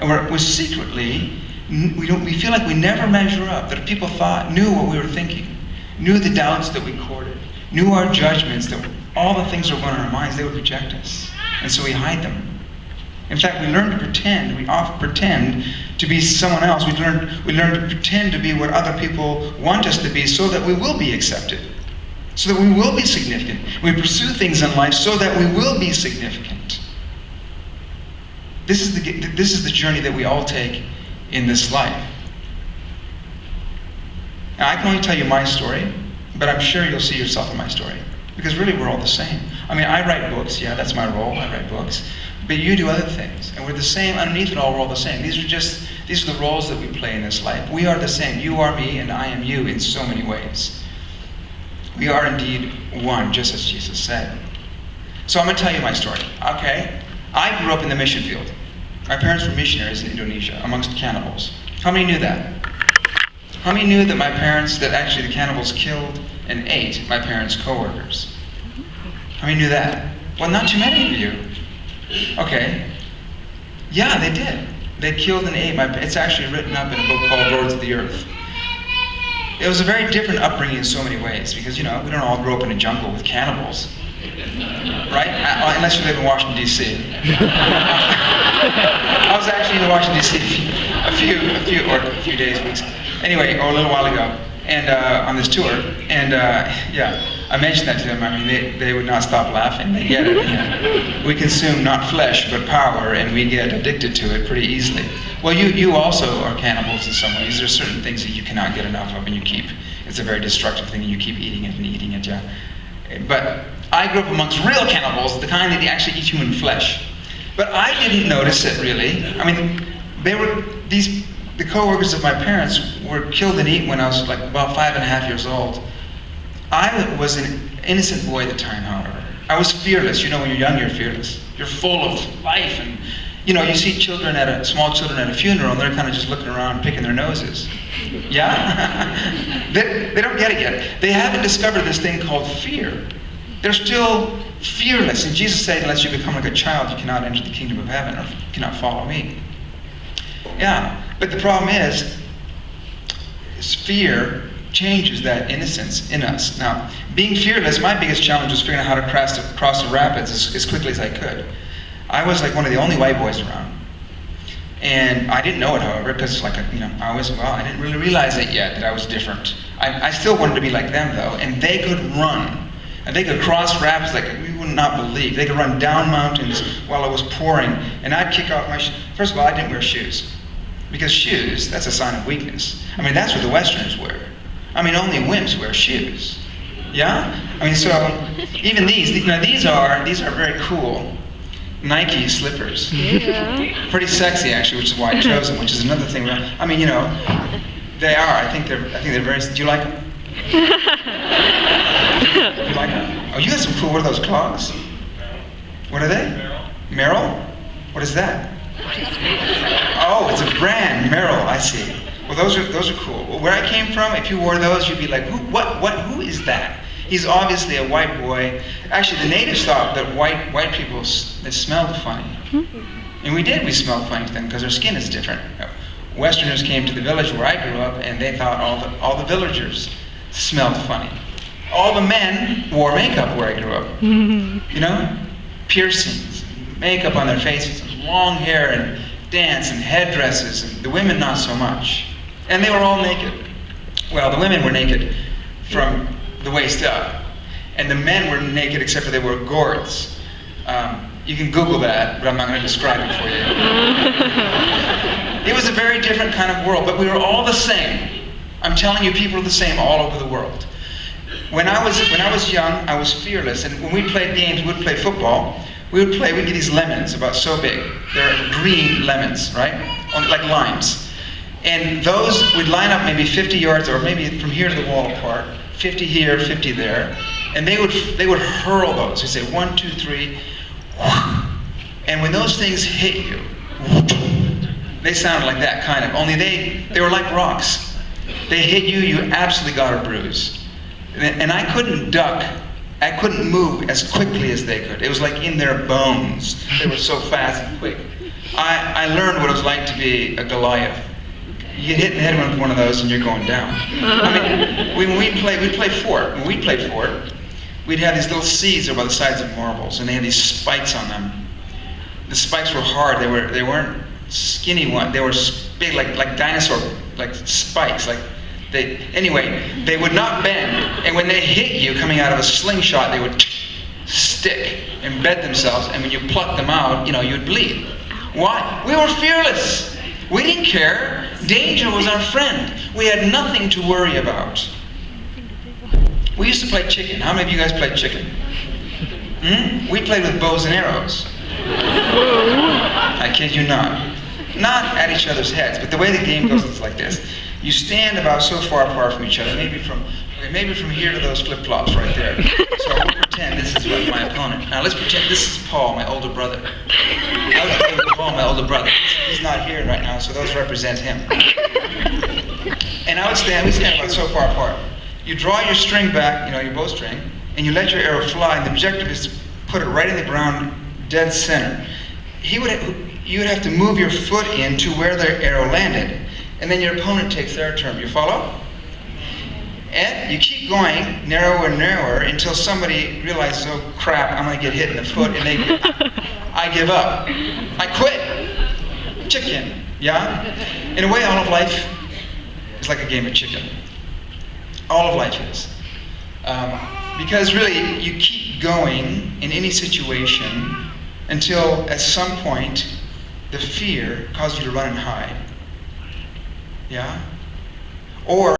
And we're secretly, we feel like we never measure up, that if people knew what we were thinking, knew the doubts that we courted, knew our judgments, that all the things that were going on in our minds, they would reject us. And so we hide them. In fact, we learn to pretend. We often pretend to be someone else. We learn to pretend to be what other people want us to be so that we will be accepted, so that we will be significant. We pursue things in life so that we will be significant. This is the journey that we all take in this life. Now, I can only tell you my story, but I'm sure you'll see yourself in my story. Because really, we're all the same. I mean, I write books. Yeah, that's my role. I write books. But you do other things. And we're the same. Underneath it all, we're all the same. These are the roles that we play in this life. We are the same. You are me, and I am you in so many ways. We are indeed one, just as Jesus said. So I'm going to tell you my story. Okay? I grew up in the mission field. My parents were missionaries in Indonesia, amongst cannibals. How many knew that? How many knew that that actually the cannibals killed and ate my parents' co-workers? How many knew that? Well, not too many of you. Okay. Yeah, they did. They killed and ate it's actually written up in a book called Lords of the Earth. It was a very different upbringing in so many ways, because, we don't all grow up in a jungle with cannibals. Right? Unless you live in Washington, D.C. I was actually in Washington, D.C. a few days, weeks. Anyway, or a little while ago, and on this tour, and I mentioned that to them. I mean, they would not stop laughing. They get it. We consume not flesh but power, and we get addicted to it pretty easily. Well, you also are cannibals in some ways. There's certain things that you cannot get enough of, and you keep. It's a very destructive thing, and you keep eating it and eating it. Yeah. But I grew up amongst real cannibals, the kind that actually eat human flesh. But I didn't notice it really. I mean, the co-workers of my parents were killed and eaten when I was like about 5.5 years old. I was an innocent boy at the time, however. I was fearless. When you're young, you're fearless. You're full of life, and you see small children at a funeral, and they're kind of just looking around, picking their noses. Yeah? They don't get it yet. They haven't discovered this thing called fear. They're still fearless. And Jesus said, unless you become like a child, you cannot enter the kingdom of heaven, or you cannot follow me. Yeah, but the problem is fear changes that innocence in us. Now, being fearless, my biggest challenge was figuring out how to cross the rapids as quickly as I could. I was like one of the only white boys around. And I didn't know it, however, because I didn't really realize it yet, that I was different. I still wanted to be like them, though, and they could run. And they could cross rapids like we would not believe. They could run down mountains while it was pouring, and I'd kick off my shoes. First of all, I didn't wear shoes. Because shoes, that's a sign of weakness. I mean, that's what the Westerners wear. I mean, only wimps wear shoes. Yeah? I mean, so even these are very cool Nike slippers. Yeah. Pretty sexy, actually, which is why I chose them, which is another thing. I mean, they are. I think they're very. Do you like them? Do you like them? Oh, you got some cool. What are those clogs? What are they? Merrill? What is that? Oh, it's a brand, Merrill. I see. Well, those are cool. Well, where I came from, if you wore those, you'd be like, who is that? He's obviously a white boy. Actually, the natives thought that white people, they smelled funny. And we smelled funny to them because their skin is different. Westerners came to the village where I grew up, and they thought all the villagers smelled funny. All the men wore makeup where I grew up. Piercings, makeup on their faces, long hair, and dance and headdresses, and the women not so much. And they were all naked. Well, the women were naked from the waist up, and the men were naked except for they wore gourds. You can Google that, but I'm not going to describe it for you. It was a very different kind of world, but we were all the same. I'm telling you, people are the same all over the world. When I was young, I was fearless, and when we played games, we'd play football. We'd get these lemons about so big. They're green lemons, right? Like limes. And those, we'd line up maybe 50 yards, or maybe from here to the wall apart, 50 here, 50 there. And they would hurl those. They'd say 1, 2, 3. And when those things hit you, they sounded like that kind of. Only they were like rocks. They hit you, you absolutely got a bruise. And I couldn't duck. I couldn't move as quickly as they could. It was like in their bones. They were so fast and quick. I learned what it was like to be a Goliath. You get hit in the head with one of those and you're going down. I mean, when we'd play fort. When we played fort, we'd have these little seeds over the sides of marbles, and they had these spikes on them. The spikes were hard. They weren't skinny ones. They were big, like dinosaur, like spikes. Anyway, they would not bend, and when they hit you coming out of a slingshot, they would stick, embed themselves, and when you plucked them out, you'd bleed. Why? We were fearless. We didn't care. Danger was our friend. We had nothing to worry about. We used to play chicken. How many of you guys played chicken? We played with bows and arrows. I kid you not. Not at each other's heads, but the way the game goes is like this. You stand about so far apart from each other, maybe from here to those flip-flops right there. So we'll pretend this is my opponent. Now let's pretend this is Paul, my older brother. I was playing with Paul, my older brother. He's not here right now, so those represent him. And we stand about so far apart. You draw your string back, your bowstring, and you let your arrow fly, and the objective is to put it right in the ground, dead center. You would have to move your foot in to where the arrow landed, and then your opponent takes their turn. You follow? And you keep going narrower and narrower until somebody realizes, oh crap, I'm going to get hit in the foot, and I give up. I quit. Chicken, yeah? In a way, all of life is like a game of chicken. All of life is. Because really, you keep going in any situation until at some point, the fear causes you to run and hide. Yeah? Or